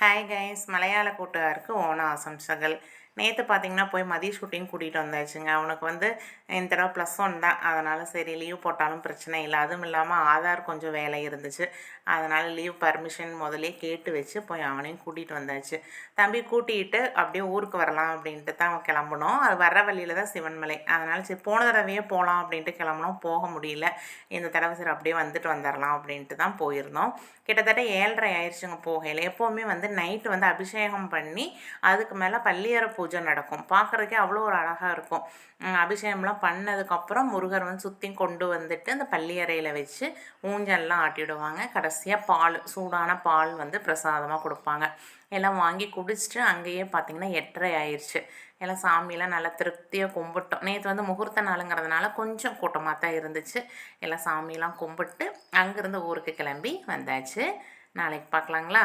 Hi guys, மலையாள கூட்டுகாருக்கு ஓண ஆசம்சகள். நேற்று பார்த்தீங்கன்னா போய் மதிய ஷூட்டிங் கூட்டிகிட்டு வந்தாச்சுங்க. அவனுக்கு இந்த தடவை +1 தான். அதனால் சரி லீவ் போட்டாலும் பிரச்சனை இல்லை. அதுவும் இல்லாமல் ஆதார் கொஞ்சம் வேலை இருந்துச்சு. அதனால் லீவ் பர்மிஷன் முதலே கேட்டு வச்சு போய் அவனையும் கூட்டிகிட்டு வந்தாச்சு. தம்பி கூட்டிகிட்டு அப்படியே ஊருக்கு வரலாம் அப்படின்ட்டு தான் கிளம்புனோம். அது வர்ற வழியில் தான் சிவன்மலை. அதனால் சரி போன தடவையே போகலாம் அப்படின்ட்டு கிளம்புனோம். போக முடியல. இந்த தடவை சரி அப்படியே வந்துட்டு வந்துடலாம் அப்படின்ட்டு தான் போயிருந்தோம். கிட்டத்தட்ட 7:30 ஆயிடுச்சுங்க போகையில். எப்போவுமே நைட்டு அபிஷேகம் பண்ணி அதுக்கு மேலே பள்ளியறை பூஜை நடக்கும். பார்க்குறதுக்கே அவ்வளோ ஒரு அழகாக இருக்கும். அபிஷேகம்லாம் பண்ணதுக்கப்புறம் முருகர் சுற்றி கொண்டு வந்துட்டு அந்த பள்ளியறையில் வச்சு ஊஞ்சல்லாம் ஆட்டிவிடுவாங்க. கடைசியாக பால், சூடான பால் பிரசாதமாக கொடுப்பாங்க. எல்லாம் வாங்கி குடிச்சிட்டு அங்கேயே பார்த்திங்கன்னா 8:30 ஆயிடுச்சு. எல்லாம் சாமியெல்லாம் நல்லா திருப்தியாக கும்பிட்டோம். நேற்று முகூர்த்த நாளுங்கிறதுனால கொஞ்சம் கூட்டமாக தான் இருந்துச்சு. எல்லாம் சாமியெல்லாம் கும்பிட்டு அங்கேருந்து ஊருக்கு கிளம்பி வந்தாச்சு. நாளைக்கு பார்க்கலாங்களா?